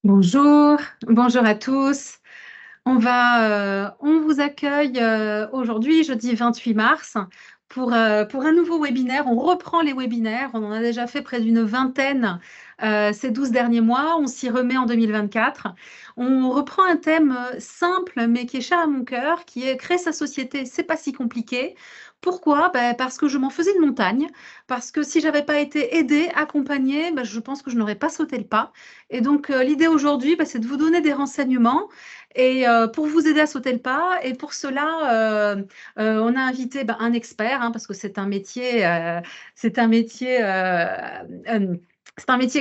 Bonjour, bonjour à tous. On vous accueille aujourd'hui, jeudi 28 mars, pour un nouveau webinaire. On reprend les webinaires. On en a déjà fait près d'une vingtaine ces 12 derniers mois. On s'y remet en 2024. On reprend un thème simple, mais qui est cher à mon cœur, qui est créer sa société. C'est pas si compliqué. Pourquoi? Parce que je m'en faisais une montagne. Parce que si j'avais pas été aidée, accompagnée, je pense que je n'aurais pas sauté le pas. Et donc, l'idée aujourd'hui, c'est de vous donner des renseignements et pour vous aider à sauter le pas. Et pour cela, on a invité un expert, hein, parce que c'est un métier, euh, c'est un métier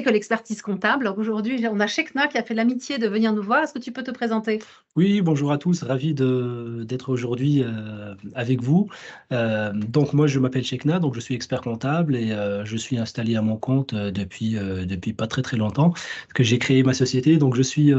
que l'expertise comptable. Aujourd'hui, on a Chekna qui a fait l'amitié de venir nous voir. Est-ce que tu peux te présenter? Oui, bonjour à tous, ravi d'être aujourd'hui avec vous. Donc moi je m'appelle Chekna, donc je suis expert comptable et je suis installé à mon compte depuis pas très très longtemps, parce que j'ai créé ma société, donc je suis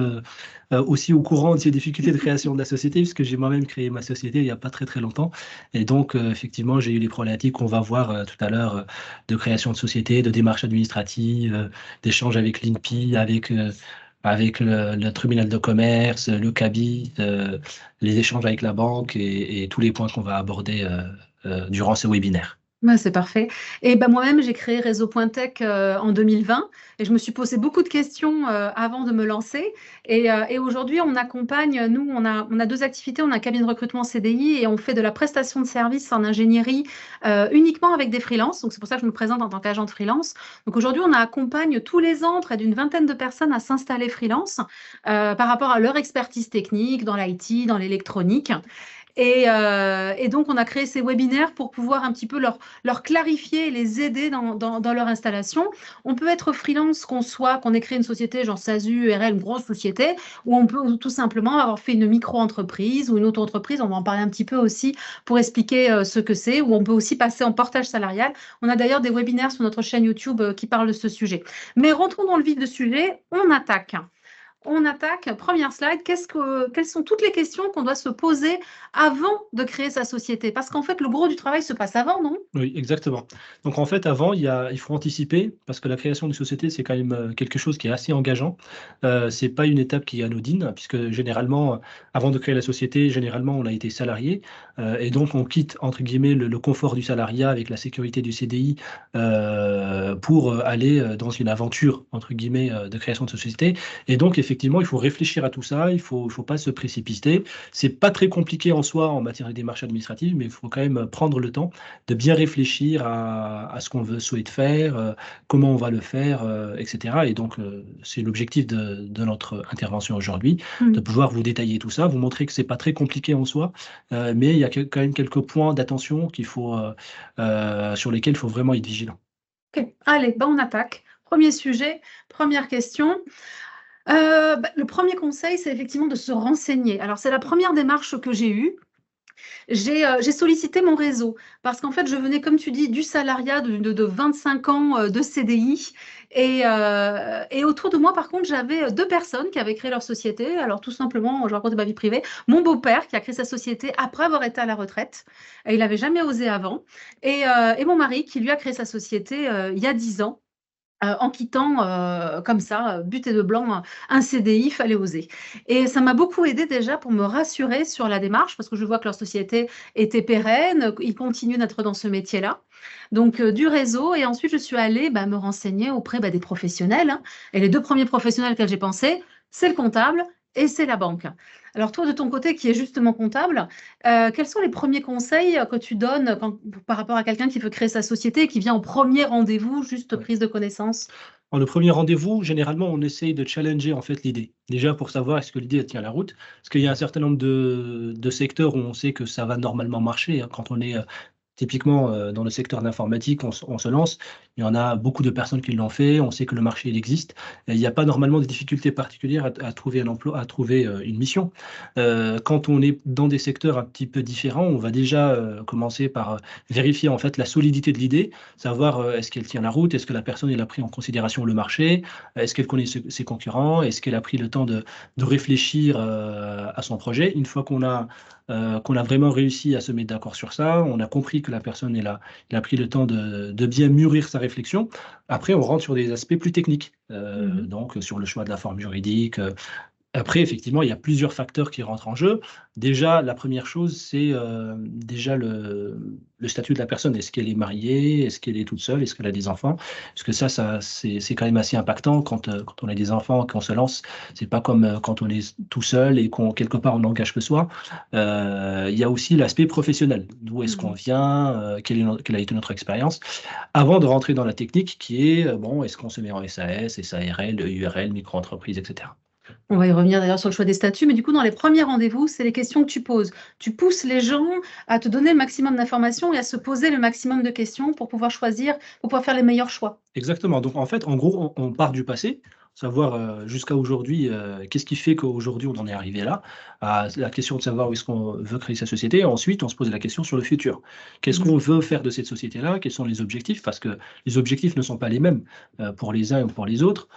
aussi au courant de ces difficultés de création de la société, puisque j'ai moi-même créé ma société il n'y a pas très très longtemps. Et donc effectivement j'ai eu les problématiques qu'on va voir tout à l'heure de création de société, de démarches administratives, d'échanges avec l'INPI, avec le tribunal de commerce, le CABIT, les échanges avec la banque et tous les points qu'on va aborder durant ce webinaire. Ouais, c'est parfait. Et moi-même, j'ai créé Réseau.tech en 2020 et je me suis posé beaucoup de questions avant de me lancer. Et aujourd'hui, on accompagne, nous, on a deux activités. On a un cabinet de recrutement CDI et on fait de la prestation de services en ingénierie uniquement avec des freelances. Donc, c'est pour ça que je me présente en tant qu'agent de freelance. Donc, aujourd'hui, on accompagne tous les ans près d'une vingtaine de personnes à s'installer freelance par rapport à leur expertise technique dans l'IT, dans l'électronique. Et donc, on a créé ces webinaires pour pouvoir un petit peu leur clarifier et les aider dans leur installation. On peut être freelance, qu'on ait créé une société, genre SASU, URL, une grosse société, ou on peut tout simplement avoir fait une micro-entreprise ou une autre entreprise. On va en parler un petit peu aussi pour expliquer ce que c'est, ou on peut aussi passer en portage salarial. On a d'ailleurs des webinaires sur notre chaîne YouTube qui parlent de ce sujet. Mais rentrons dans le vif du sujet, on attaque. On attaque. Première slide. Quelles sont toutes les questions qu'on doit se poser avant de créer sa société? Parce qu'en fait, le gros du travail se passe avant, non? Oui, exactement. Donc en fait, avant, il faut anticiper, parce que la création d'une société, c'est quand même quelque chose qui est assez engageant. C'est pas une étape qui est anodine, puisque généralement, avant de créer la société, généralement, on a été salarié, et donc on quitte, entre guillemets, le confort du salariat avec la sécurité du CDI pour aller dans une aventure, entre guillemets, de création de société. Et donc, effectivement, il faut réfléchir à tout ça, il faut pas se précipiter. C'est pas très compliqué en soi en matière de démarches administratives, mais il faut quand même prendre le temps de bien réfléchir à ce qu'on souhaite faire, comment on va le faire, etc. Et donc, c'est l'objectif de notre intervention aujourd'hui, de pouvoir vous détailler tout ça, vous montrer que c'est pas très compliqué en soi, mais il y a quand même quelques points d'attention sur lesquels il faut vraiment être vigilant. Ok. Allez, on attaque. Premier sujet, première question. Le premier conseil, c'est effectivement de se renseigner. Alors, c'est la première démarche que j'ai eue. J'ai sollicité mon réseau parce qu'en fait, je venais, comme tu dis, du salariat de 25 ans de CDI. Et autour de moi, par contre, j'avais deux personnes qui avaient créé leur société. Alors, tout simplement, je raconte ma vie privée. Mon beau-père qui a créé sa société après avoir été à la retraite. Et il n'avait jamais osé avant. Et mon mari qui, lui, a créé sa société il y a 10 ans en quittant comme ça, but et de blanc, un CDI, il fallait oser. Et ça m'a beaucoup aidé déjà pour me rassurer sur la démarche, parce que je vois que leur société était pérenne, ils continuent d'être dans ce métier-là. Donc, du réseau. Et ensuite, je suis allée me renseigner auprès des professionnels, hein. Et les deux premiers professionnels auxquels j'ai pensé, c'est le comptable et c'est la banque. Alors, toi, de ton côté, qui est justement comptable, quels sont les premiers conseils que tu donnes par rapport à quelqu'un qui veut créer sa société et qui vient au premier rendez-vous, juste Ouais. prise de connaissance? En le premier rendez-vous, généralement, on essaye de challenger en fait l'idée. Déjà pour savoir est-ce que l'idée elle tient la route. Parce qu'il y a un certain nombre de secteurs où on sait que ça va normalement marcher, hein. Quand on est typiquement dans le secteur de l'informatique, on se lance. Il y en a beaucoup de personnes qui l'ont fait. On sait que le marché il existe. Et il n'y a pas normalement de difficultés particulières à trouver un emploi, à trouver une mission. Quand on est dans des secteurs un petit peu différents, on va déjà commencer par vérifier en fait la solidité de l'idée, savoir est-ce qu'elle tient la route, est-ce que la personne elle a pris en considération le marché, est-ce qu'elle connaît ses concurrents, est-ce qu'elle a pris le temps de réfléchir à son projet. Une fois qu'on a vraiment réussi à se mettre d'accord sur ça, on a compris que la personne elle a pris le temps de bien mûrir sa réflexion. Après, on rentre sur des aspects plus techniques, donc sur le choix de la forme juridique. Après, effectivement, il y a plusieurs facteurs qui rentrent en jeu. Déjà, la première chose, c'est déjà le statut de la personne. Est-ce qu'elle est mariée? Est-ce qu'elle est toute seule? Est-ce qu'elle a des enfants? Parce que ça c'est quand même assez impactant quand on a des enfants, qu'on se lance. C'est pas comme quand on est tout seul et quelque part on n'engage que soi. Il y a aussi l'aspect professionnel. D'où est-ce qu'on vient? Quelle a été notre expérience? Avant de rentrer dans la technique qui est, bon, est-ce qu'on se met en SAS, SARL, URL, micro-entreprise, etc. On va y revenir d'ailleurs sur le choix des statuts, mais du coup, dans les premiers rendez-vous, c'est les questions que tu poses. Tu pousses les gens à te donner le maximum d'informations et à se poser le maximum de questions pour pouvoir choisir, pour pouvoir faire les meilleurs choix. Exactement. Donc en fait, en gros, on part du passé, savoir, jusqu'à aujourd'hui, qu'est-ce qui fait qu'aujourd'hui on en est arrivé là? À la question de savoir où est-ce qu'on veut créer sa société et ensuite on se pose la question sur le futur. Qu'est-ce qu'on veut faire de cette société-là? Quels sont les objectifs? Parce que les objectifs ne sont pas les mêmes, pour les uns ou pour les autres.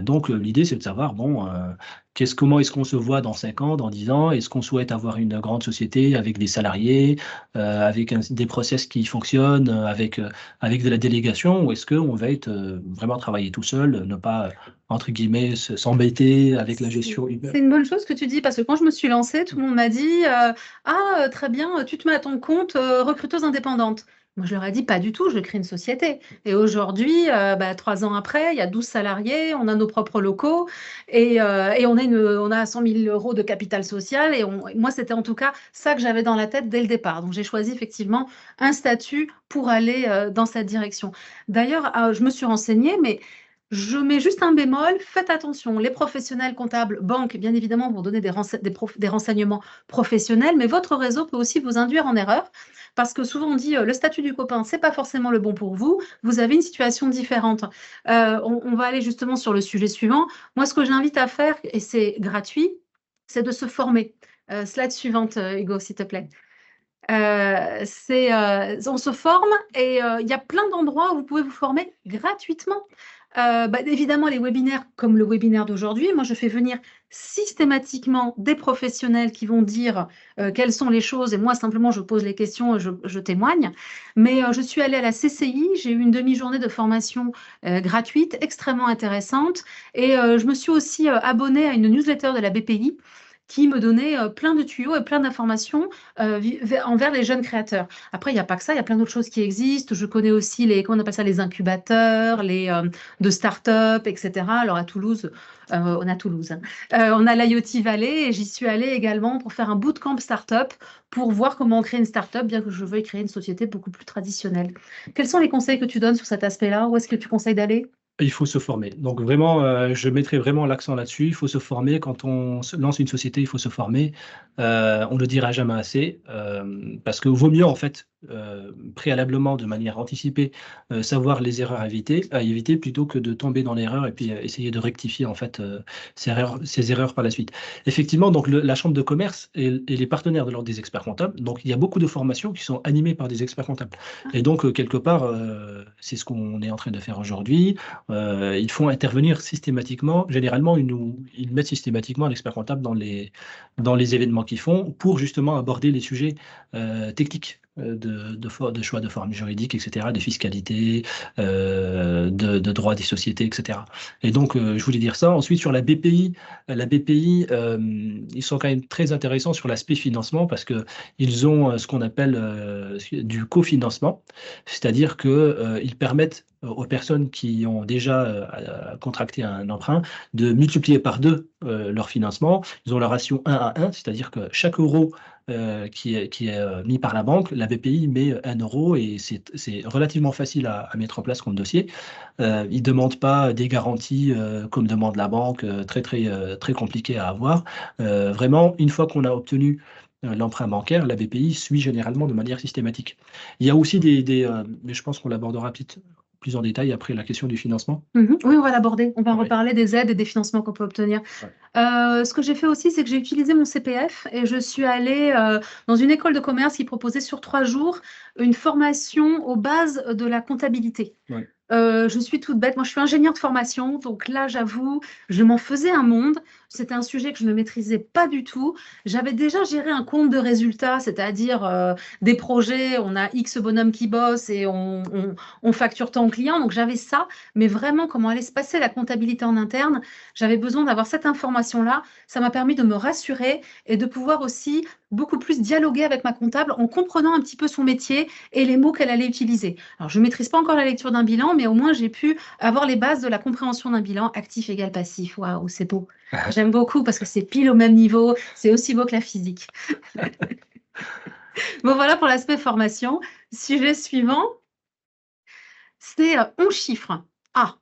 Donc l'idée c'est de savoir, bon, comment est-ce qu'on se voit dans 5 ans, dans 10 ans? Est-ce qu'on souhaite avoir une grande société avec des salariés, avec des process qui fonctionnent, avec de la délégation? Ou est-ce qu'on va être, vraiment travailler tout seul, ne pas, entre guillemets, s'embêter avec la gestion humaine? C'est une bonne chose que tu dis parce que quand je me suis lancée, tout le monde m'a dit ah, très bien, tu te mets à ton compte, recruteuse indépendante. Moi, je leur ai dit pas du tout, je crée une société. Et aujourd'hui, 3 ans après, il y a 12 salariés, on a nos propres locaux et on a 100 000 euros de capital social. Moi, c'était en tout cas ça que j'avais dans la tête dès le départ. Donc, j'ai choisi effectivement un statut pour aller dans cette direction. D'ailleurs, je me suis renseignée, mais je mets juste un bémol, faites attention, les professionnels comptables, banques, bien évidemment, vont donner des renseignements professionnels, mais votre réseau peut aussi vous induire en erreur, parce que souvent on dit le statut du copain, c'est pas forcément le bon pour vous, vous avez une situation différente. On va aller justement sur le sujet suivant. Moi, ce que j'invite à faire, et c'est gratuit, c'est de se former. Slide suivante, Hugo, s'il te plaît. On se forme et il y a plein d'endroits où vous pouvez vous former gratuitement. Évidemment, les webinaires comme le webinaire d'aujourd'hui, moi je fais venir systématiquement des professionnels qui vont dire quelles sont les choses et moi simplement je pose les questions et je témoigne. Mais je suis allée à la CCI, j'ai eu une demi-journée de formation gratuite, extrêmement intéressante et je me suis aussi abonnée à une newsletter de la BPI qui me donnait plein de tuyaux et plein d'informations envers les jeunes créateurs. Après, il n'y a pas que ça, il y a plein d'autres choses qui existent. Je connais aussi comment on appelle ça, les incubateurs, de start-up, etc. Alors à Toulouse, on a Toulouse, hein. On a l'IoT Valley et j'y suis allée également pour faire un bootcamp start-up pour voir comment on crée une start-up, bien que je veuille créer une société beaucoup plus traditionnelle. Quels sont les conseils que tu donnes sur cet aspect-là? Où est-ce que tu conseilles d'aller? Il faut se former. Donc vraiment, je mettrai vraiment l'accent là-dessus. Il faut se former. Quand on lance une société, il faut se former. On ne le dira jamais assez, parce que vaut mieux en fait préalablement, de manière anticipée, savoir les erreurs à éviter plutôt que de tomber dans l'erreur et puis essayer de rectifier en fait ces erreurs par la suite. Effectivement, donc la Chambre de commerce et les partenaires de l'Ordre des experts comptables. Donc il y a beaucoup de formations qui sont animées par des experts comptables. Et donc quelque part, c'est ce qu'on est en train de faire aujourd'hui. Ils font intervenir systématiquement, généralement, ils mettent systématiquement un expert comptable dans les événements qu'ils font pour justement aborder les sujets techniques de choix de forme juridique, etc., de fiscalité, de droit des sociétés, etc. Et donc, je voulais dire ça. Ensuite, sur la BPI, ils sont quand même très intéressants sur l'aspect financement parce qu'ils ont ce qu'on appelle du cofinancement, c'est-à-dire qu'ils permettent aux personnes qui ont déjà contracté un emprunt de multiplier par 2 leur financement. Ils ont la ratio 1 à 1, c'est-à-dire que chaque euro qui est mis par la banque, la BPI met 1 euro et c'est relativement facile à mettre en place comme dossier. Ils ne demandent pas des garanties comme demande la banque, très compliquées à avoir. Vraiment, une fois qu'on a obtenu l'emprunt bancaire, la BPI suit généralement de manière systématique. Il y a aussi mais je pense qu'on l'abordera plus en détail après la question du financement. Oui, on va l'aborder. On va en Ouais. reparler des aides et des financements qu'on peut obtenir. Ouais. Ce que j'ai fait aussi, c'est que j'ai utilisé mon CPF et je suis allée dans une école de commerce qui proposait sur 3 jours une formation aux bases de la comptabilité. Ouais. Je suis toute bête. Moi, je suis ingénieure de formation. Donc là, j'avoue, je m'en faisais un monde. C'était un sujet que je ne maîtrisais pas du tout. J'avais déjà géré un compte de résultats, c'est-à-dire des projets. On a X bonhomme qui bosse et on facture tant au client. Donc j'avais ça. Mais vraiment, comment allait se passer la comptabilité en interne, j'avais besoin d'avoir cette information-là. Ça m'a permis de me rassurer et de pouvoir aussi beaucoup plus dialoguer avec ma comptable en comprenant un petit peu son métier et les mots qu'elle allait utiliser. Alors, je ne maîtrise pas encore la lecture d'un bilan, mais au moins j'ai pu avoir les bases de la compréhension d'un bilan actif égale passif. Waouh, c'est beau. J'aime beaucoup parce que c'est pile au même niveau. C'est aussi beau que la physique. Bon, voilà pour l'aspect formation. Sujet suivant, c'est 11 chiffres. Ah,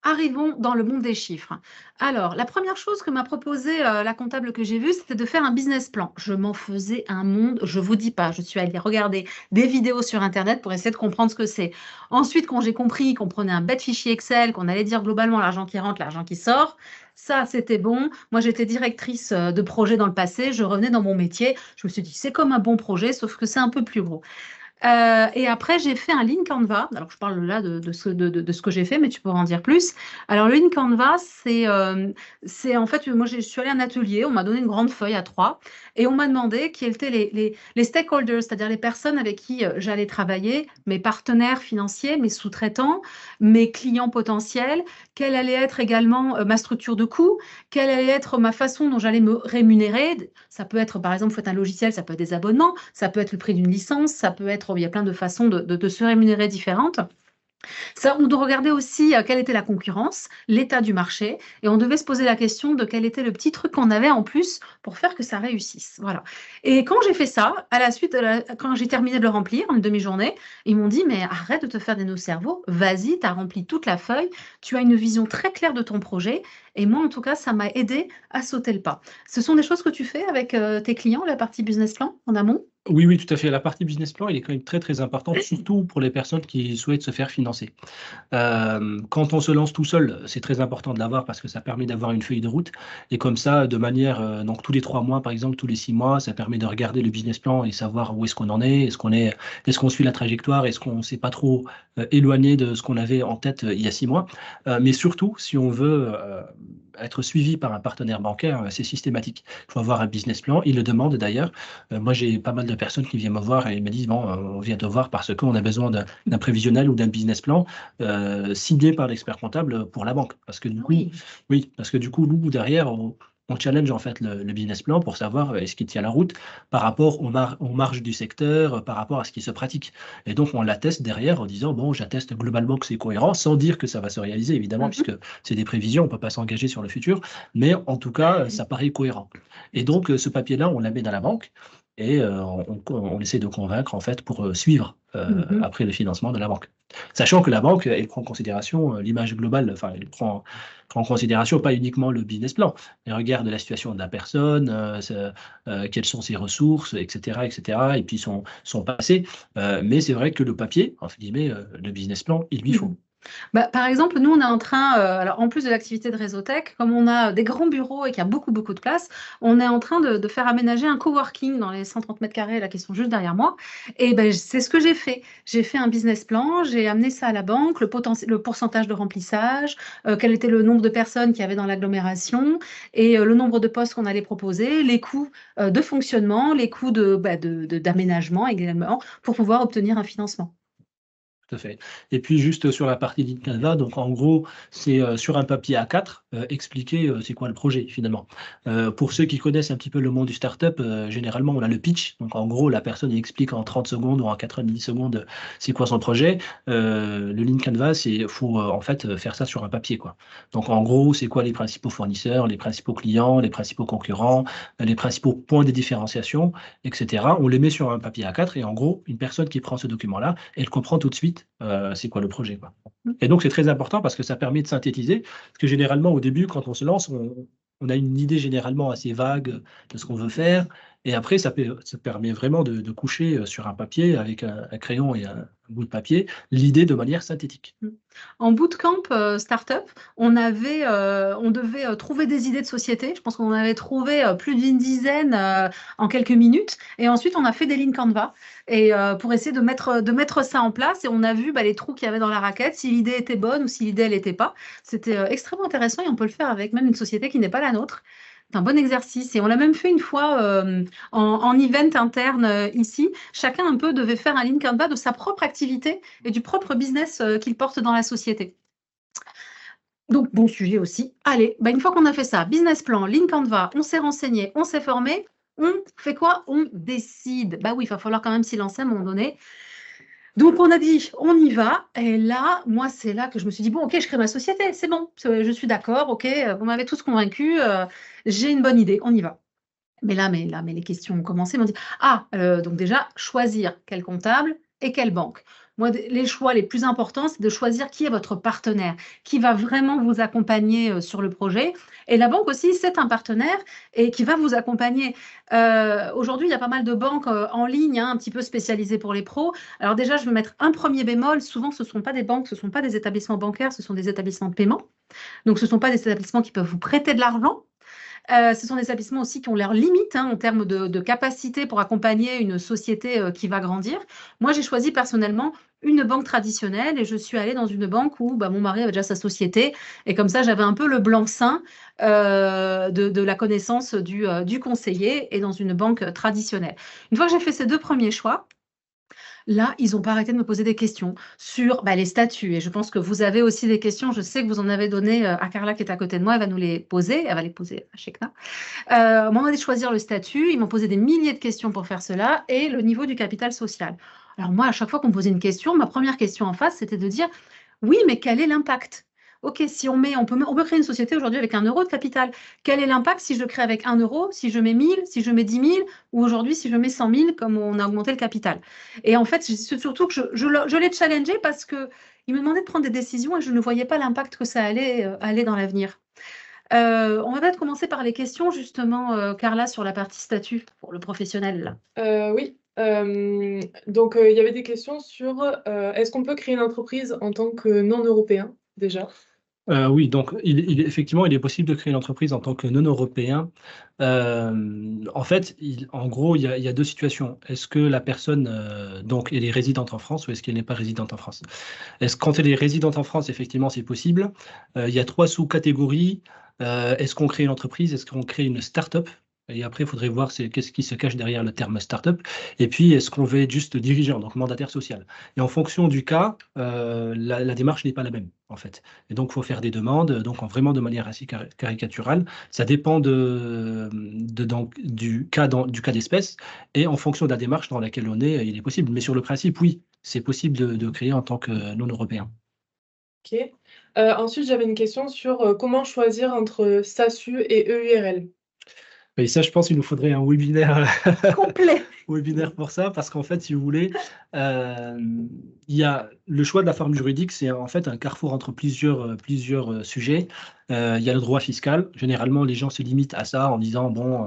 arrivons dans le monde des chiffres. Alors, la première chose que m'a proposé la comptable que j'ai vue, c'était de faire un business plan. Je m'en faisais un monde, je vous dis pas. Je suis allée regarder des vidéos sur Internet pour essayer de comprendre ce que c'est. Ensuite, quand j'ai compris qu'on prenait un bête fichier Excel, qu'on allait dire globalement l'argent qui rentre, l'argent qui sort, ça, c'était bon. Moi, j'étais directrice de projet dans le passé. Je revenais dans mon métier. Je me suis dit, c'est comme un bon projet, sauf que c'est un peu plus gros. Et après, j'ai fait un Lean Canvas. Alors, je parle là de ce que j'ai fait, mais tu pourras en dire plus. Alors, le Lean Canvas, c'est en fait, moi, je suis allée à un atelier, on m'a donné une grande feuille à 3 et on m'a demandé qui étaient les stakeholders, c'est-à-dire les personnes avec qui j'allais travailler, mes partenaires financiers, mes sous-traitants, mes clients potentiels, quelle allait être également ma structure de coût, quelle allait être ma façon dont j'allais me rémunérer. Ça peut être, par exemple, faut être un logiciel, ça peut être des abonnements, ça peut être le prix d'une licence, ça peut être, il y a plein de façons de se rémunérer différentes. Ça, on doit regarder aussi quelle était la concurrence, l'état du marché, et on devait se poser la question de quel était le petit truc qu'on avait en plus pour faire que ça réussisse. Voilà. Et quand j'ai fait ça, à la suite, quand j'ai terminé de le remplir en une demi-journée, ils m'ont dit, mais arrête de te faire des nœuds au cerveau, vas-y, tu as rempli toute la feuille, tu as une vision très claire de ton projet, et moi, en tout cas, ça m'a aidé à sauter le pas. Ce sont des choses que tu fais avec tes clients, la partie business plan en amont? Oui, oui, tout à fait. La partie business plan, il est quand même très, très importante, surtout pour les personnes qui souhaitent se faire financer. Quand on se lance tout seul, c'est très important de l'avoir parce que ça permet d'avoir une feuille de route et comme ça, de manière, donc tous les 3 mois, par exemple, tous les 6 mois, ça permet de regarder le business plan et savoir où est-ce qu'on en est. Est-ce qu'on suit la trajectoire? Est-ce qu'on s'est pas trop, éloigné de ce qu'on avait en tête, il y a 6 mois? Mais surtout, si on veut, être suivi par un partenaire bancaire, c'est systématique. Il faut avoir un business plan. Ils le demandent d'ailleurs. Moi, j'ai pas mal de personnes qui viennent me voir et ils me disent: «Bon, on vient te voir parce qu'on a besoin d'un prévisionnel ou d'un business plan». Signé par l'expert comptable pour la banque. Parce que du coup, Oui. oui, parce que du coup, nous, derrière, on challenge en fait le business plan pour savoir est-ce qu'il tient la route par rapport aux marges du secteur, par rapport à ce qui se pratique. Et donc, on l'atteste derrière en disant, bon, j'atteste globalement que c'est cohérent, sans dire que ça va se réaliser, évidemment, Mhm. puisque c'est des prévisions, on ne peut pas s'engager sur le futur, mais en tout cas, ça paraît cohérent. Et donc, ce papier-là, on la met dans la banque et on essaie de convaincre en fait pour suivre Mhm. après le financement de la banque. Sachant que la banque, elle prend en considération l'image globale, enfin, prend en considération pas uniquement le business plan. Elle regarde la situation de la personne, quelles sont ses ressources, etc., etc., et puis son passé. Mais c'est vrai que le papier, entre guillemets, le business plan, il lui faut. Mhm. Bah, par exemple, nous, on est en train, alors en plus de l'activité de Réseautech, comme on a des grands bureaux et qu'il y a beaucoup, beaucoup de place, on est en train de faire aménager un coworking dans les 130 mètres carrés, là, qui sont juste derrière moi. Et ben, c'est ce que j'ai fait. J'ai fait un business plan, j'ai amené ça à la banque, le pourcentage de remplissage, quel était le nombre de personnes qu'il y avait dans l'agglomération et le nombre de postes qu'on allait proposer, les coûts de fonctionnement, les coûts d'aménagement également, pour pouvoir obtenir un financement. Tout à fait. Et puis juste sur la partie Lead Canva, donc en gros, c'est sur un papier A4, expliquer c'est quoi le projet finalement. Pour ceux qui connaissent un petit peu le monde du startup, généralement on a le pitch. Donc en gros, la personne il explique en 30 secondes ou en 90 secondes c'est quoi son projet. Le Lead Canva, c'est faut en fait faire ça sur un papier quoi. Donc en gros, c'est quoi les principaux fournisseurs, les principaux clients, les principaux concurrents, les principaux points de différenciation, etc. On les met sur un papier A4 et en gros, une personne qui prend ce document-là, elle comprend tout de suite c'est quoi le projet, quoi. Et donc, c'est très important parce que ça permet de synthétiser. Parce que généralement, au début, quand on se lance, on a une idée généralement assez vague de ce qu'on veut faire. Et après, ça permet vraiment de coucher sur un papier avec un crayon et un bout de papier, l'idée de manière synthétique. En bootcamp startup, on devait trouver des idées de société. Je pense qu'on en avait trouvé plus d'une dizaine en quelques minutes. Et ensuite, on a fait des lignes Canva pour essayer de mettre ça en place. Et on a vu les trous qu'il y avait dans la raquette, si l'idée était bonne ou si l'idée, elle n'était pas. C'était extrêmement intéressant et on peut le faire avec même une société qui n'est pas la nôtre. C'est un bon exercice. Et on l'a même fait une fois en event interne ici. Chacun un peu devait faire un ligne Canva de sa propre activité et du propre business qu'il porte dans la société. Donc, bon sujet aussi. Allez, une fois qu'on a fait ça, business plan, ligne Canva, on s'est renseigné, on s'est formé, on fait quoi? On décide. Oui, il va falloir quand même s'y lancer à un moment donné. Donc, on a dit, on y va. Et là, moi, c'est là que je me suis dit, bon, ok, je crée ma société, c'est bon, je suis d'accord, ok, vous m'avez tous convaincu, j'ai une bonne idée, on y va. Mais les questions ont commencé, m'ont dit, donc déjà, choisir quel comptable et quelle banque. Moi, les choix les plus importants, c'est de choisir qui est votre partenaire, qui va vraiment vous accompagner sur le projet. Et la banque aussi, c'est un partenaire et qui va vous accompagner. Aujourd'hui, il y a pas mal de banques en ligne, un petit peu spécialisées pour les pros. Alors déjà, je veux mettre un premier bémol. Souvent, ce ne sont pas des banques, ce ne sont pas des établissements bancaires, ce sont des établissements de paiement. Donc, ce ne sont pas des établissements qui peuvent vous prêter de l'argent. Ce sont des établissements aussi qui ont leurs limites en termes de capacité pour accompagner une société qui va grandir. Moi, j'ai choisi personnellement une banque traditionnelle et je suis allée dans une banque où mon mari avait déjà sa société et comme ça, j'avais un peu le blanc-seing de la connaissance du conseiller et dans une banque traditionnelle. Une fois que j'ai fait ces deux premiers choix, là, ils n'ont pas arrêté de me poser des questions sur les statuts. Et je pense que vous avez aussi des questions. Je sais que vous en avez donné à Carla qui est à côté de moi. Elle va nous les poser. Elle va les poser à Shekna. Au moment de choisir le statut, ils m'ont posé des milliers de questions pour faire cela et le niveau du capital social. Alors moi, à chaque fois qu'on me posait une question, ma première question en face, c'était de dire, oui, mais quel est l'impact? Ok, si on peut créer une société aujourd'hui avec 1 euro de capital. Quel est l'impact si je le crée avec 1 euro, si je mets 1000, si je mets 10 000, ou aujourd'hui si je mets 100 000, comme on a augmenté le capital? Et en fait, c'est surtout que je l'ai challengé parce qu'ils me demandaient de prendre des décisions et je ne voyais pas l'impact que ça allait aller dans l'avenir. On va peut-être commencer par les questions, justement, Carla, sur la partie statut pour le professionnel. Oui. Donc, il y avait des questions sur est-ce qu'on peut créer une entreprise en tant que non-européen déjà? Oui, donc effectivement, il est possible de créer une entreprise en tant que non-européen. En fait, en gros, il y a deux situations. Est-ce que la personne, donc, elle est résidente en France ou est-ce qu'elle n'est pas résidente en France? Quand elle est résidente en France, effectivement, c'est possible. Il y a 3 sous-catégories. Est-ce qu'on crée une entreprise? Est-ce qu'on crée une start-up? Et après, il faudrait voir qu'est-ce qui se cache derrière le terme start-up. Et puis, est-ce qu'on veut être juste dirigeant, donc mandataire social? Et en fonction du cas, la démarche n'est pas la même, en fait. Et donc, il faut faire des demandes, donc vraiment de manière assez caricaturale. Ça dépend donc, du cas d'espèce et en fonction de la démarche dans laquelle on est, il est possible. Mais sur le principe, oui, c'est possible de créer en tant que non-européen. OK. Ensuite, j'avais une question sur comment choisir entre SASU et EURL? Et ça, je pense qu'il nous faudrait un webinaire Complet. webinaire pour ça, parce qu'en fait, si vous voulez, il y a le choix de la forme juridique, c'est en fait un carrefour entre plusieurs sujets. Il y a le droit fiscal. Généralement, les gens se limitent à ça en disant, bon,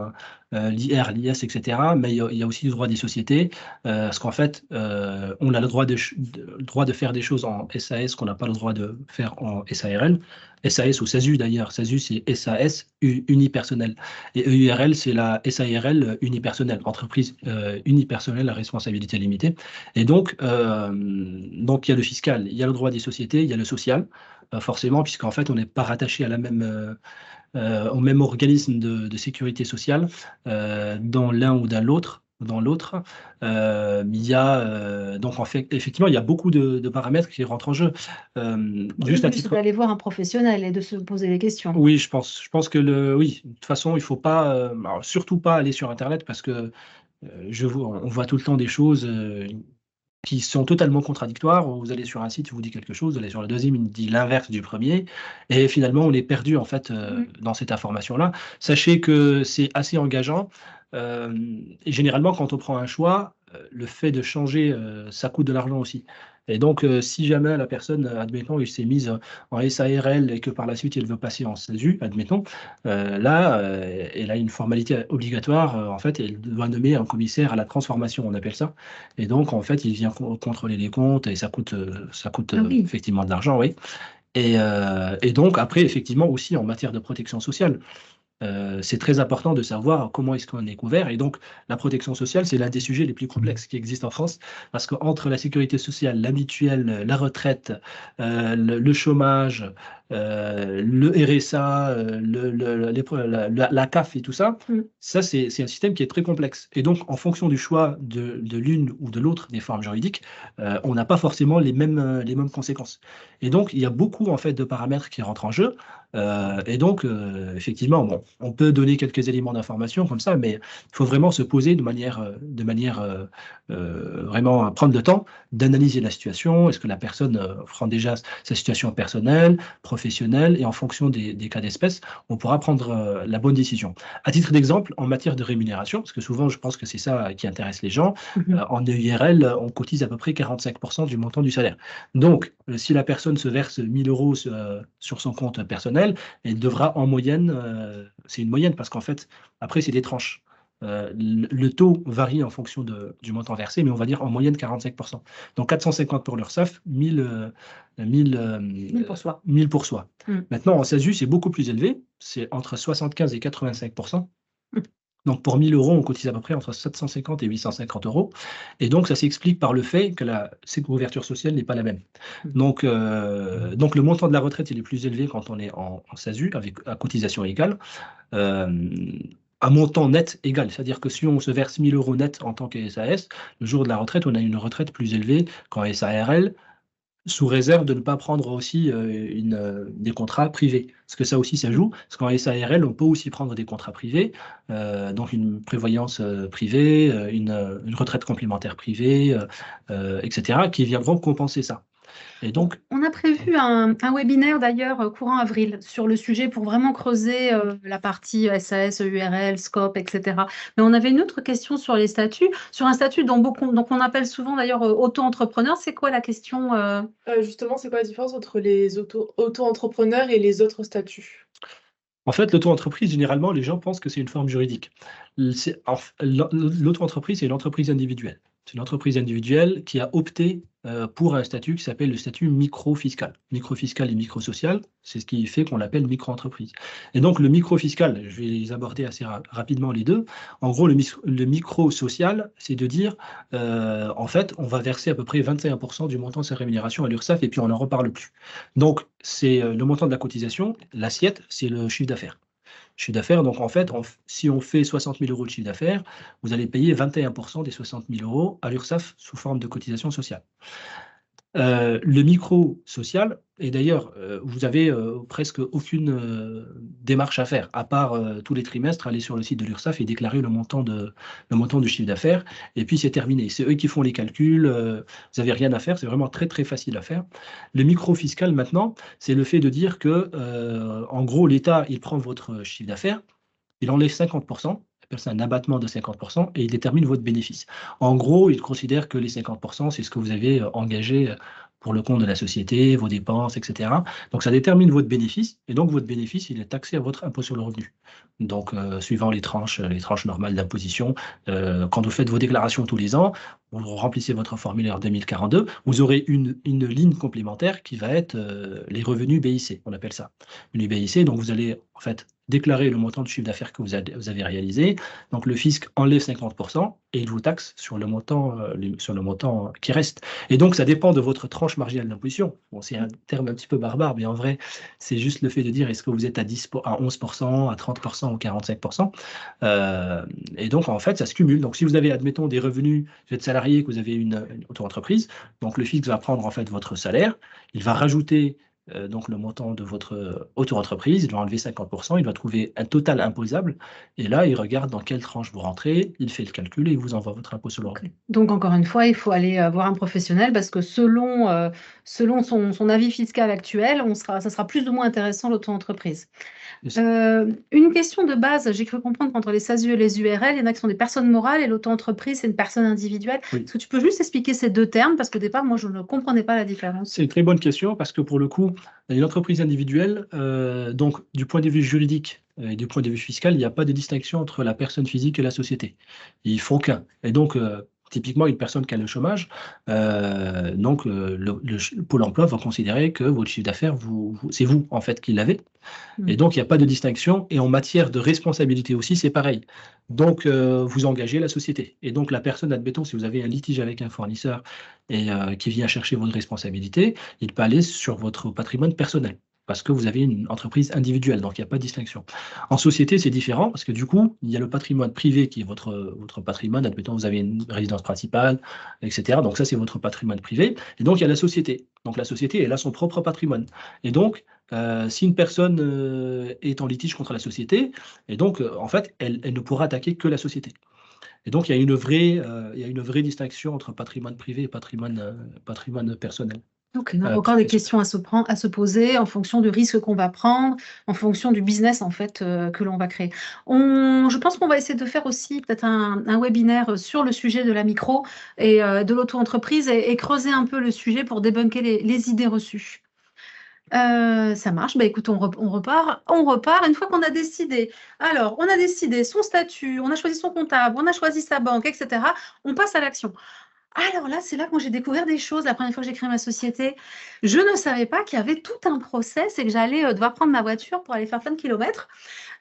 l'IR, l'IS, etc. Mais il y a aussi le droit des sociétés, parce qu'en fait, on a le droit de faire des choses en SAS qu'on n'a pas le droit de faire en SARL. SAS ou SASU d'ailleurs. SASU, c'est SAS unipersonnel. Et EURL, c'est la SARL unipersonnelle, entreprise unipersonnelle à responsabilité limitée. Et donc, il y a le fiscal, il y a le droit des sociétés, il y a le social, forcément, puisqu'en fait, on n'est pas rattaché à au même organisme de sécurité sociale dans l'un ou dans l'autre. Il y a donc en fait, effectivement, il y a beaucoup de paramètres qui rentrent en jeu. Juste à titre d'aller voir un professionnel et de se poser des questions. Oui, je pense que oui, de toute façon, il faut pas, surtout pas aller sur Internet parce que on voit tout le temps des choses qui sont totalement contradictoires. Vous allez sur un site, il vous dit quelque chose, vous allez sur le deuxième, il dit l'inverse du premier, et finalement, on est perdu en fait dans cette information-là. Sachez que c'est assez engageant, et généralement, quand on prend un choix, le fait de changer, ça coûte de l'argent aussi. Et donc, si jamais la personne, admettons, elle s'est mise en SARL et que par la suite, elle veut passer en SASU, admettons, là, elle a une formalité obligatoire. En fait, elle doit nommer un commissaire à la transformation, on appelle ça. Et donc, en fait, il vient contrôler les comptes et ça coûte Ah oui. effectivement de l'argent, oui. Et donc, après, effectivement, aussi en matière de protection sociale, c'est très important de savoir comment est-ce qu'on est couvert. Et donc, la protection sociale, c'est l'un des sujets les plus complexes qui existent en France, parce qu'entre la sécurité sociale, la mutuelle, la retraite, le chômage, le RSA, la CAF et tout ça, ça, c'est un système qui est très complexe. Et donc, en fonction du choix de l'une ou de l'autre des formes juridiques, on n'a pas forcément les mêmes conséquences. Et donc, il y a beaucoup, en fait, de paramètres qui rentrent en jeu. Et donc, effectivement, bon, on peut donner quelques éléments d'information comme ça, mais il faut vraiment se poser de manière vraiment prendre le temps d'analyser la situation. Est-ce que la personne prend déjà sa situation personnelle, professionnelle, et en fonction des cas d'espèce, on pourra prendre la bonne décision. À titre d'exemple, en matière de rémunération, parce que souvent, je pense que c'est ça qui intéresse les gens, en EIRL, on cotise à peu près 45% du montant du salaire. Donc, si la personne se verse 1 000 € sur son compte personnel, elle devra en moyenne, c'est une moyenne parce qu'en fait, après, c'est des tranches. Le taux varie en fonction du montant versé, mais on va dire en moyenne 45%. Donc 450 pour l'URSSAF, 1000 pour soi. 1000 pour soi. Maintenant, en SASU, c'est beaucoup plus élevé, c'est entre 75 et 85%. Donc pour 1 000 €, on cotise à peu près entre 750 et 850 €. Et donc ça s'explique par le fait que la couverture sociale n'est pas la même. Donc le montant de la retraite, il est plus élevé quand on est en SASU, à cotisation égale. Un montant net égal, c'est-à-dire que si on se verse 1 000 € net en tant que SAS, le jour de la retraite, on a une retraite plus élevée qu'en SARL, sous réserve de ne pas prendre aussi des contrats privés. Parce que ça aussi, ça joue. Parce qu'en SARL, on peut aussi prendre des contrats privés, donc une prévoyance privée, une retraite complémentaire privée, etc., qui viendront compenser ça. Et donc, on a prévu un webinaire d'ailleurs courant avril sur le sujet pour vraiment creuser la partie SAS, EURL, SCOP, etc. Mais on avait une autre question sur les statuts, sur un statut donc on appelle souvent d'ailleurs auto-entrepreneur. C'est quoi la question Justement, c'est quoi la différence entre les auto-entrepreneurs et les autres statuts? En fait, l'auto-entreprise, généralement, les gens pensent que c'est une forme juridique. L'auto-entreprise, c'est une entreprise individuelle. C'est une entreprise individuelle qui a opté pour un statut qui s'appelle le statut micro-fiscal. Micro-fiscal et micro-social, c'est ce qui fait qu'on l'appelle micro-entreprise. Et donc, le micro-fiscal, je vais les aborder assez rapidement les deux. En gros, le micro-social, c'est de dire, en fait, on va verser à peu près 21% du montant de sa rémunération à l'URSSAF et puis on n'en reparle plus. Donc, c'est le montant de la cotisation, l'assiette, c'est le chiffre d'affaires. Chiffre d'affaires, donc en fait, si on fait 60 000 € de chiffre d'affaires, vous allez payer 21% des 60 000 € à l'URSSAF sous forme de cotisation sociale. Le micro-social, et d'ailleurs, vous avez presque aucune démarche à faire, à part tous les trimestres, aller sur le site de l'URSSAF et déclarer le montant du chiffre d'affaires, et puis c'est terminé. C'est eux qui font les calculs, vous n'avez rien à faire, c'est vraiment très très facile à faire. Le micro-fiscal, maintenant, c'est le fait de dire que, en gros, l'État, il prend votre chiffre d'affaires, il enlève 50%, c'est un abattement de 50%, et il détermine votre bénéfice. En gros, il considère que les 50%, c'est ce que vous avez engagé pour le compte de la société, vos dépenses, etc. Donc, ça détermine votre bénéfice, et donc votre bénéfice, il est taxé à votre impôt sur le revenu. Donc, suivant les tranches normales d'imposition, quand vous faites vos déclarations tous les ans, vous remplissez votre formulaire 2042, vous aurez une ligne complémentaire qui va être les revenus BIC, on appelle ça. Une BIC, donc vous allez en fait déclarer le montant de chiffre d'affaires que vous avez réalisé. Donc le fisc enlève 50% et il vous taxe sur le montant qui reste. Et donc ça dépend de votre tranche marginale d'imposition. Bon, c'est un terme un petit peu barbare, mais en vrai, c'est juste le fait de dire est-ce que vous êtes à 11%, à 30% ou 45%. Et donc en fait, ça se cumule. Donc si vous avez, admettons, des revenus, vous êtes salarié, que vous avez une auto-entreprise, donc le fisc va prendre en fait votre salaire, il va rajouter donc le montant de votre auto-entreprise, il doit enlever 50%, il doit trouver un total imposable, et là, il regarde dans quelle tranche vous rentrez, il fait le calcul et il vous envoie votre impôt sur le revenu. Donc, encore une fois, il faut aller voir un professionnel parce que selon son avis fiscal actuel, ça sera plus ou moins intéressant l'auto-entreprise. Une question de base, j'ai cru comprendre qu'entre les SASU et les URL, il y en a qui sont des personnes morales et l'auto-entreprise, c'est une personne individuelle. Oui. Est-ce que tu peux juste expliquer ces deux termes? Parce qu'au départ, moi, je ne comprenais pas la différence. C'est une très bonne question parce que pour le coup, une entreprise individuelle, donc du point de vue juridique et du point de vue fiscal, il n'y a pas de distinction entre la personne physique et la société. Ils font qu'un. Et donc, typiquement, une personne qui a le chômage, le Pôle emploi va considérer que votre chiffre d'affaires, c'est vous, en fait, qui l'avez. Et donc, il n'y a pas de distinction. Et en matière de responsabilité aussi, c'est pareil. Donc, vous engagez la société. Et donc, la personne, admettons, si vous avez un litige avec un fournisseur et qui vient chercher votre responsabilité, il peut aller sur votre patrimoine personnel parce que vous avez une entreprise individuelle. Donc, il n'y a pas de distinction. En société, c'est différent parce que du coup, il y a le patrimoine privé qui est votre patrimoine. Admettons, vous avez une résidence principale, etc. Donc, ça, c'est votre patrimoine privé. Et donc, il y a la société. Donc, la société, elle a son propre patrimoine. Et donc, si une personne est en litige contre la société, et donc, en fait, elle ne pourra attaquer que la société. Et donc, il y a une vraie distinction entre patrimoine privé et patrimoine personnel. Donc, encore des questions à se poser en fonction du risque qu'on va prendre, en fonction du business en fait que l'on va créer. Je pense qu'on va essayer de faire aussi peut-être un webinaire sur le sujet de la micro et de l'auto-entreprise et creuser un peu le sujet pour débunker les idées reçues. Ça marche. Bah, écoute, on repart. Une fois qu'on a décidé. Alors, on a décidé son statut, on a choisi son comptable, on a choisi sa banque, etc. On passe à l'action. Alors là, c'est là que j'ai découvert des choses la première fois que j'ai créé ma société. Je ne savais pas qu'il y avait tout un process et que j'allais devoir prendre ma voiture pour aller faire plein de kilomètres.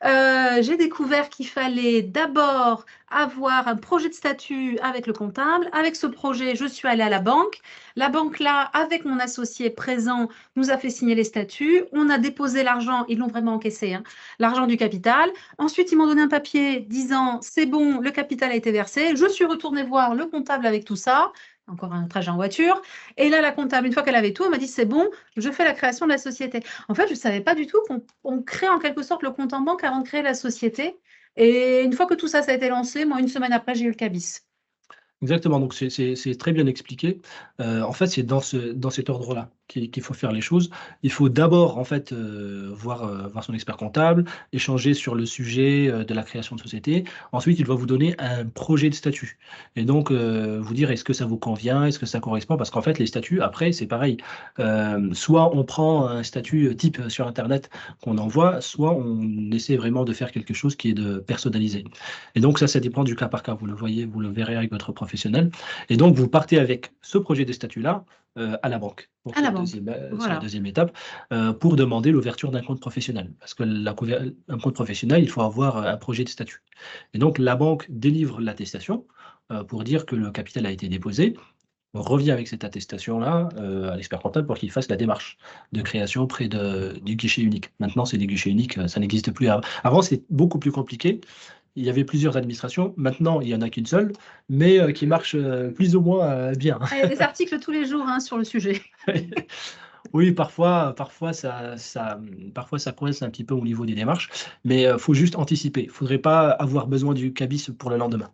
J'ai découvert qu'il fallait d'abord avoir un projet de statut avec le comptable. Avec ce projet, je suis allée à la banque. La banque, là, avec mon associé présent, nous a fait signer les statuts. On a déposé l'argent, ils l'ont vraiment encaissé, hein, l'argent du capital. Ensuite, ils m'ont donné un papier disant, c'est bon, le capital a été versé. Je suis retournée voir le comptable avec tout ça. Encore un trajet en voiture. Et là, la comptable, une fois qu'elle avait tout, elle m'a dit, c'est bon, je fais la création de la société. En fait, je ne savais pas du tout qu'on crée en quelque sorte le compte en banque avant de créer la société. Et une fois que tout ça, ça a été lancé, moi, une semaine après, j'ai eu le cabis. Exactement, donc c'est très bien expliqué. En fait, c'est dans cet ordre-là qu'il faut faire les choses. Il faut d'abord, en fait, voir son expert comptable, échanger sur le sujet de la création de société. Ensuite, il va vous donner un projet de statut. Et donc, vous dire est-ce que ça vous convient, est-ce que ça correspond, parce qu'en fait, les statuts, après, c'est pareil. Soit on prend un statut type sur Internet qu'on envoie, soit on essaie vraiment de faire quelque chose qui est de personnalisé. Et donc, ça dépend du cas par cas. Vous le verrez avec votre professionnel. Et donc, vous partez avec ce projet de statut-là à la banque. À la banque. C'est Voilà. la deuxième étape pour demander l'ouverture d'un compte professionnel. Parce que un compte professionnel, il faut avoir un projet de statut. Et donc, la banque délivre l'attestation pour dire que le capital a été déposé. On revient avec cette attestation-là à l'expert comptable pour qu'il fasse la démarche de création auprès du guichet unique. Maintenant, c'est des guichets uniques, ça n'existe plus. Avant, c'est beaucoup plus compliqué. Il y avait plusieurs administrations. Maintenant, il n'y en a qu'une seule, mais qui marche plus ou moins bien. Il y a des articles tous les jours hein, sur le sujet. Oui, parfois ça coince un petit peu au niveau des démarches, mais il faut juste anticiper. Il ne faudrait pas avoir besoin du cabis pour le lendemain.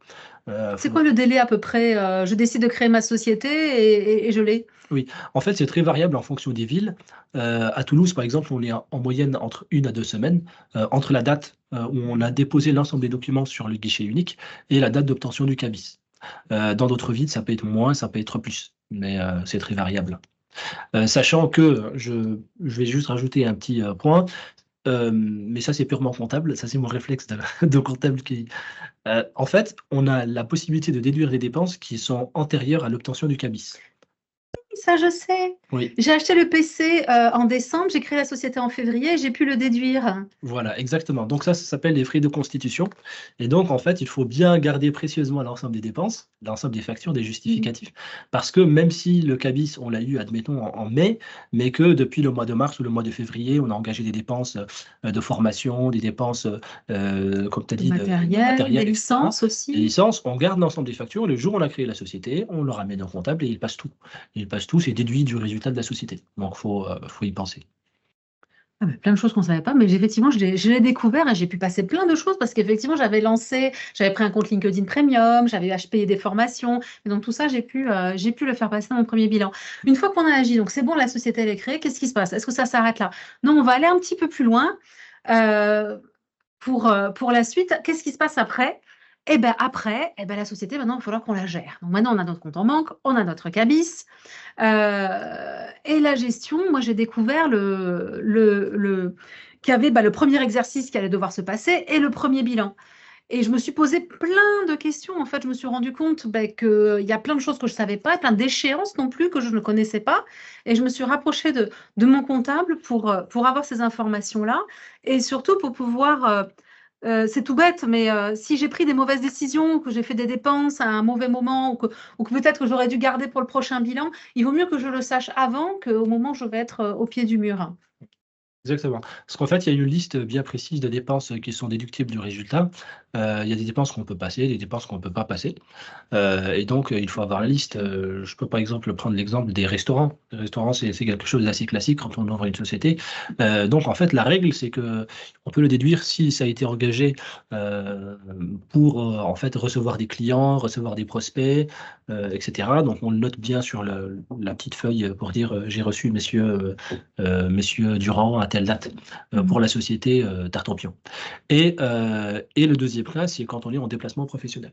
C'est quoi le délai à peu près? Je décide de créer ma société et je l'ai. Oui, en fait, c'est très variable en fonction des villes. À Toulouse, par exemple, on est en moyenne entre 1 à 2 semaines, entre la date où on a déposé l'ensemble des documents sur le guichet unique et la date d'obtention du cabis. Dans d'autres villes, ça peut être moins, ça peut être plus, mais c'est très variable. Sachant que, je vais juste rajouter un petit point, mais ça c'est purement comptable, ça c'est mon réflexe de comptable qui... en fait, on a la possibilité de déduire les dépenses qui sont antérieures à l'obtention du cabis. Ça, je sais. Oui. J'ai acheté le PC en décembre, j'ai créé la société en février, j'ai pu le déduire. Voilà, exactement. Donc ça s'appelle les frais de constitution. Et donc, en fait, il faut bien garder précieusement l'ensemble des dépenses, l'ensemble des factures, des justificatifs. Parce que même si le cabis, on l'a eu, admettons, en mai, mais que depuis le mois de mars ou le mois de février, on a engagé des dépenses de formation, des dépenses, comme tu as dit, matériel, des licences aussi. Des licences, on garde l'ensemble des factures. Le jour où on a créé la société, on le ramène au comptable et il passe tout. Il passe tout, c'est déduit du résultat de la société. Donc, il faut y penser. Plein de choses qu'on ne savait pas, mais effectivement, je l'ai découvert et j'ai pu passer plein de choses parce qu'effectivement, j'avais pris un compte LinkedIn Premium, j'avais payé des formations. Et donc, tout ça, j'ai pu le faire passer dans mon premier bilan. Une fois qu'on a agi, donc c'est bon, la société, elle est créée, qu'est-ce qui se passe? Est-ce que ça s'arrête là? Non, on va aller un petit peu plus loin. Pour la suite, qu'est-ce qui se passe après? Eh bien, après, la société, maintenant, il va falloir qu'on la gère. Donc, maintenant, on a notre compte en banque, on a notre cabis. Et la gestion, moi, j'ai découvert qu'il y avait le premier exercice qui allait devoir se passer et le premier bilan. Et je me suis posé plein de questions. En fait, je me suis rendu compte qu'il y a plein de choses que je ne savais pas, plein d'échéances non plus que je ne connaissais pas. Et je me suis rapprochée de mon comptable pour avoir ces informations-là et surtout pour pouvoir c'est tout bête, mais si j'ai pris des mauvaises décisions, que j'ai fait des dépenses à un mauvais moment, ou que peut-être que j'aurais dû garder pour le prochain bilan, il vaut mieux que je le sache avant qu'au moment où je vais être au pied du mur. Exactement. Parce qu'en fait, il y a une liste bien précise de dépenses qui sont déductibles du résultat. Il y a des dépenses qu'on peut passer, des dépenses qu'on ne peut pas passer. Et donc, il faut avoir la liste. Je peux par exemple prendre l'exemple des restaurants. Les restaurants, c'est quelque chose d'assez classique quand on ouvre une société. Donc, en fait, la règle, c'est que on peut le déduire si ça a été engagé pour en fait recevoir des clients, recevoir des prospects, etc. Donc, on le note bien sur la petite feuille pour dire j'ai reçu messieurs Durand à telle date pour la société Tartampion. Et le deuxième cas, c'est quand on est en déplacement professionnel.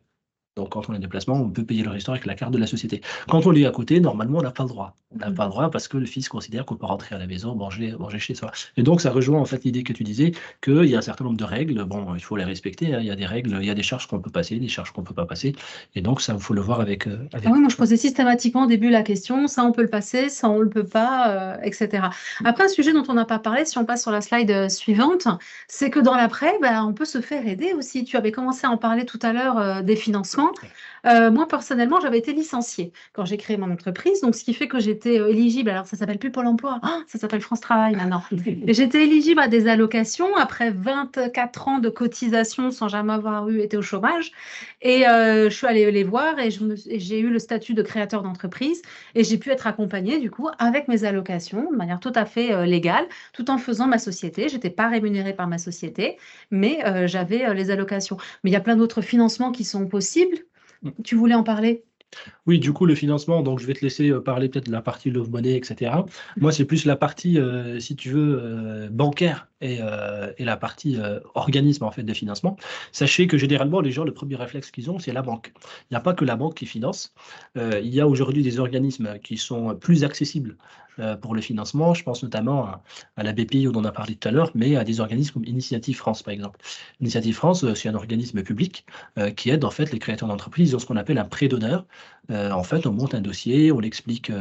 Donc, quand on est en déplacement, on peut payer le restaurant avec la carte de la société. Quand on est à côté, normalement, on n'a pas le droit. On n'a pas le droit parce que le fisc considère qu'on peut rentrer à la maison, manger chez soi. Et donc, ça rejoint en fait l'idée que tu disais qu'il y a un certain nombre de règles. Bon, il faut les respecter. Hein. Il y a des règles, il y a des charges qu'on peut passer, des charges qu'on ne peut pas passer. Et donc, ça, il faut le voir avec. Ah oui, moi, je posais systématiquement au début la question, ça on peut le passer, ça on ne le peut pas, etc. Après, un sujet dont on n'a pas parlé, si on passe sur la slide suivante, c'est que dans l'après, on peut se faire aider aussi. Tu avais commencé à en parler tout à l'heure des financements. Moi, personnellement, j'avais été licenciée quand j'ai créé mon entreprise, donc ce qui fait que j'étais éligible, alors ça s'appelle plus Pôle emploi, ça s'appelle France Travail maintenant. Et j'étais éligible à des allocations après 24 ans de cotisation sans jamais avoir été au chômage. Et je suis allée les voir et j'ai eu le statut de créateur d'entreprise et j'ai pu être accompagnée du coup avec mes allocations de manière tout à fait légale, tout en faisant ma société. Je n'étais pas rémunérée par ma société, mais j'avais les allocations. Mais il y a plein d'autres financements qui sont possibles. Tu voulais en parler? Oui, du coup, le financement, donc je vais te laisser parler peut-être de la partie Love Money, etc. Moi, c'est plus la partie, si tu veux, bancaire et la partie organisme en fait de financement. Sachez que généralement, les gens, le premier réflexe qu'ils ont, c'est la banque. Il n'y a pas que la banque qui finance. Il y a aujourd'hui des organismes qui sont plus accessibles pour le financement. Je pense notamment à la BPI dont on a parlé tout à l'heure, mais à des organismes comme Initiative France, par exemple. Initiative France, c'est un organisme public qui aide en fait les créateurs d'entreprises. Ils ont ce qu'on appelle un prêt d'honneur. En fait, on monte un dossier, on explique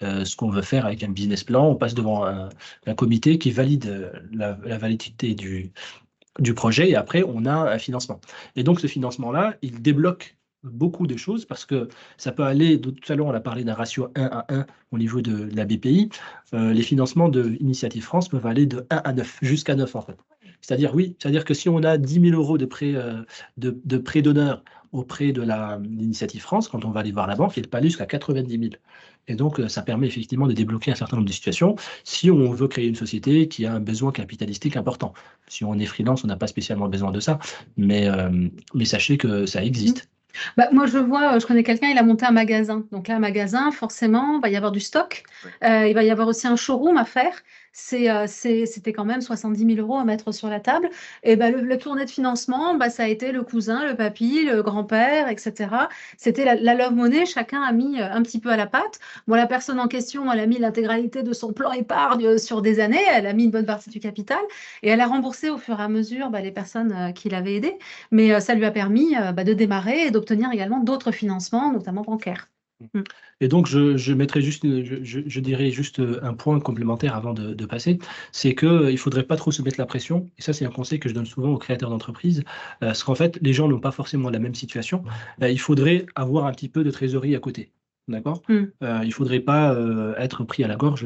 ce qu'on veut faire avec un business plan, on passe devant un comité qui valide la validité du projet et après, on a un financement. Et donc, ce financement-là, il débloque beaucoup de choses parce que ça peut aller, tout à l'heure, on a parlé d'un ratio 1 à 1 au niveau de la BPI. Les financements de Initiative France peuvent aller de 1 à 9, jusqu'à 9 en fait. C'est-à-dire que si on a 10 000 euros de prêt d'honneur auprès de l'Initiative France, quand on va aller voir la banque, il peut aller jusqu'à 90 000. Et donc, ça permet effectivement de débloquer un certain nombre de situations si on veut créer une société qui a un besoin capitalistique important. Si on est freelance, on n'a pas spécialement besoin de ça, mais sachez que ça existe. Moi, je connais quelqu'un, il a monté un magasin. Donc là, un magasin, forcément, il va y avoir du stock. Il va y avoir aussi un showroom à faire. C'était quand même 70 000 euros à mettre sur la table. Et le tournée de financement, ça a été le cousin, le papy, le grand-père, etc. C'était la Love Money. Chacun a mis un petit peu à la pâte. Bon, la personne en question, elle a mis l'intégralité de son plan épargne sur des années. Elle a mis une bonne partie du capital et elle a remboursé au fur et à mesure les personnes qui l'avaient aidé. Mais ça lui a permis de démarrer et d'obtenir également d'autres financements, notamment bancaires. Et donc, je mettrai juste, je dirais juste un point complémentaire avant de passer, c'est qu'il ne faudrait pas trop se mettre la pression. Et ça, c'est un conseil que je donne souvent aux créateurs d'entreprises, parce qu'en fait, les gens n'ont pas forcément la même situation. Il faudrait avoir un petit peu de trésorerie à côté. D'accord? Il ne faudrait pas être pris à la gorge,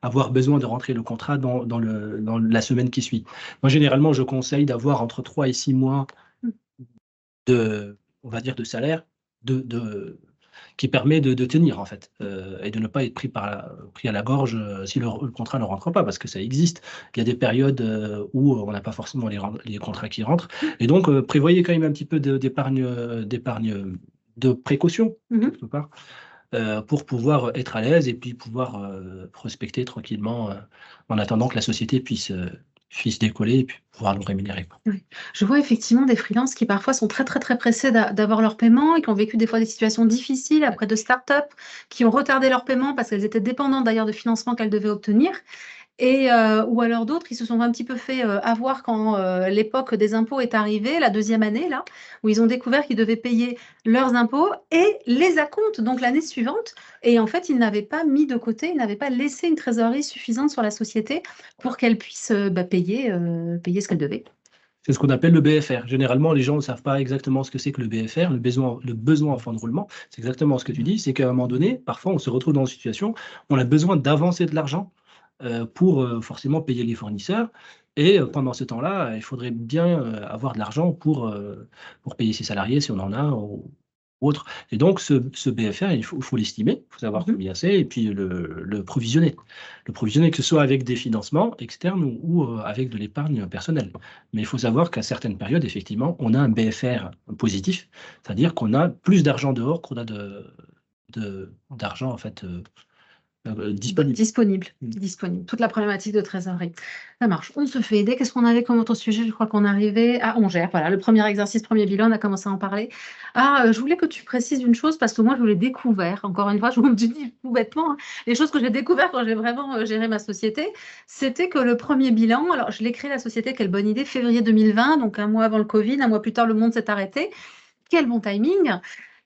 avoir besoin de rentrer le contrat dans la semaine qui suit. Moi, généralement, je conseille d'avoir entre 3 et 6 mois on va dire, de salaire, qui permet de tenir en fait, et de ne pas être pris à la gorge si le contrat ne rentre pas, parce que ça existe. Il y a des périodes où on n'a pas forcément les contrats qui rentrent. Et donc, prévoyez quand même un petit peu d'épargne de précaution, quelque part, pour pouvoir être à l'aise et puis pouvoir prospecter tranquillement en attendant que la société puisse décoller et puis pouvoir nous rémunérer, quoi. Oui. Je vois effectivement des freelances qui parfois sont très, très, très pressés d'avoir leur paiement et qui ont vécu des fois des situations difficiles après de start-up, qui ont retardé leur paiement parce qu'elles étaient dépendantes d'ailleurs de financement qu'elles devaient obtenir. Et ou alors d'autres, qui se sont un petit peu fait avoir quand l'époque des impôts est arrivée, la deuxième année, là, où ils ont découvert qu'ils devaient payer leurs impôts et les acomptes, donc l'année suivante. Et en fait, ils n'avaient pas mis de côté, ils n'avaient pas laissé une trésorerie suffisante sur la société pour qu'elle puisse payer ce qu'elle devait. C'est ce qu'on appelle le BFR. Généralement, les gens ne savent pas exactement ce que c'est que le BFR, le besoin en fonds de roulement. C'est exactement ce que tu dis, c'est qu'à un moment donné, parfois, on se retrouve dans une situation où on a besoin d'avancer de l'argent pour forcément payer les fournisseurs. Et pendant ce temps-là, il faudrait bien avoir de l'argent pour payer ses salariés si on en a ou autre. Et donc, ce BFR, il faut l'estimer, il faut savoir combien c'est, et puis le provisionner. Le provisionner, que ce soit avec des financements externes ou avec de l'épargne personnelle. Mais il faut savoir qu'à certaines périodes, effectivement, on a un BFR positif, c'est-à-dire qu'on a plus d'argent dehors qu'on a d'argent en fait disponible. Disponible. Toute la problématique de trésorerie. Ça marche. On se fait aider. Qu'est-ce qu'on avait comme autre sujet? Je crois qu'on arrivait à on gère. Voilà, le premier exercice, premier bilan, on a commencé à en parler. Je voulais que tu précises une chose parce que moi, je l'ai découvert. Encore une fois, je me dis tout bêtement, hein, les choses que j'ai découvertes quand j'ai vraiment géré ma société, c'était que le premier bilan, alors je l'ai créé la société, quelle bonne idée, février 2020, donc un mois avant le Covid, un mois plus tard, le monde s'est arrêté. Quel bon timing!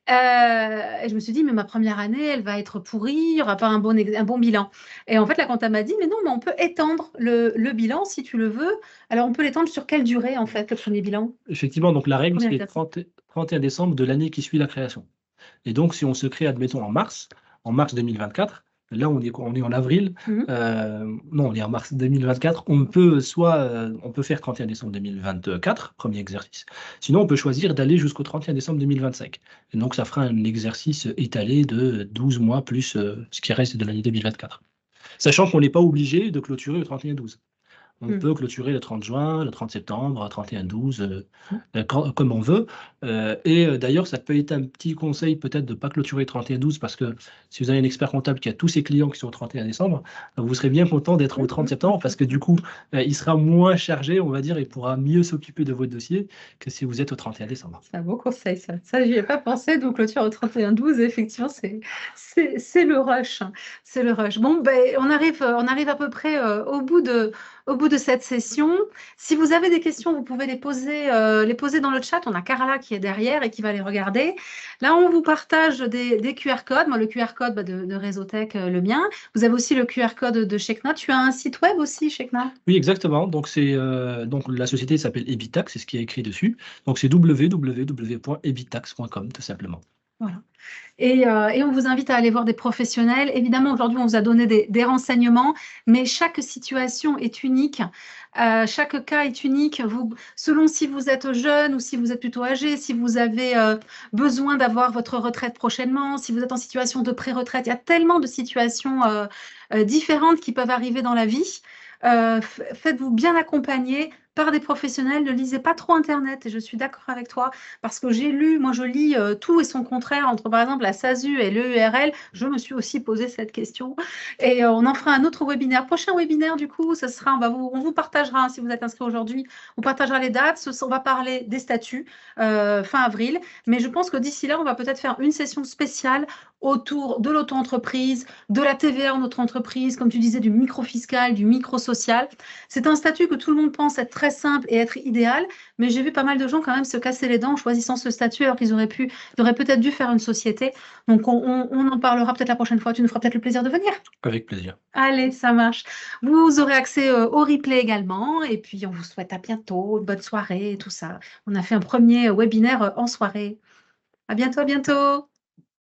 Et je me suis dit: «Mais ma première année, elle va être pourrie, il y aura pas un bon bilan». Et en fait, la comptable m'a dit: «Mais non, mais on peut étendre le bilan si tu le veux». Alors on peut l'étendre sur quelle durée en fait, le premier bilan? Effectivement, donc la règle, Premier c'est exercice. 31 décembre de l'année qui suit la création. Et donc, si on se crée, admettons, en mars 2024, là, on est en avril, non, on est en mars 2024, on peut on peut faire 31 décembre 2024, premier exercice. Sinon, on peut choisir d'aller jusqu'au 31 décembre 2025. Et donc, ça fera un exercice étalé de 12 mois plus ce qui reste de l'année 2024. Sachant qu'on n'est pas obligé de clôturer le 31-12. On peut clôturer le 30 juin, le 30 septembre, 31-12, comme on veut. D'ailleurs, ça peut être un petit conseil peut-être de ne pas clôturer 31-12 parce que si vous avez un expert comptable qui a tous ses clients qui sont au 31 décembre, vous serez bien content d'être au 30 septembre parce que du coup, il sera moins chargé, on va dire, et pourra mieux s'occuper de votre dossier que si vous êtes au 31 décembre. C'est un beau conseil ça. Ça, j'y ai pas pensé, donc clôture au 31-12, effectivement, c'est le rush, hein. C'est le rush. Bon, on arrive à peu près au bout de cette session. Si vous avez des questions, vous pouvez les poser dans le chat. On a Carla qui est derrière et qui va les regarder. Là, on vous partage des QR codes. Moi, le QR code de Réseautech, le mien. Vous avez aussi le QR code de Shekna. Tu as un site web aussi, Shekna? Oui, exactement. Donc, donc la société s'appelle Ebitax, c'est ce qui est écrit dessus. Donc, c'est www.ebitax.com, tout simplement. Voilà. Et on vous invite à aller voir des professionnels. Évidemment, aujourd'hui, on vous a donné des renseignements, mais chaque situation est unique. Chaque cas est unique. Selon si vous êtes jeune ou si vous êtes plutôt âgé, si vous avez besoin d'avoir votre retraite prochainement, si vous êtes en situation de pré-retraite, il y a tellement de situations différentes qui peuvent arriver dans la vie. Faites-vous bien accompagner par des professionnels, ne lisez pas trop Internet, et je suis d'accord avec toi, parce que moi je lis tout et son contraire, entre par exemple la SASU et l'EURL, je me suis aussi posé cette question, et on en fera un autre webinaire. Prochain webinaire, du coup, ce sera, on vous partagera, si vous êtes inscrit aujourd'hui, on partagera les dates, on va parler des statuts fin avril, mais je pense que d'ici là, on va peut-être faire une session spéciale autour de l'auto-entreprise, de la TVA en autre entreprise, comme tu disais, du micro-fiscal, du micro-social. C'est un statut que tout le monde pense être très simple et être idéal, mais j'ai vu pas mal de gens quand même se casser les dents en choisissant ce statut alors qu'ils auraient peut-être dû faire une société. Donc, on en parlera peut-être la prochaine fois. Tu nous feras peut-être le plaisir de venir. Avec plaisir. Allez, ça marche. Vous aurez accès au replay également. Et puis, on vous souhaite à bientôt, une bonne soirée et tout ça. On a fait un premier webinaire en soirée. À bientôt, à bientôt.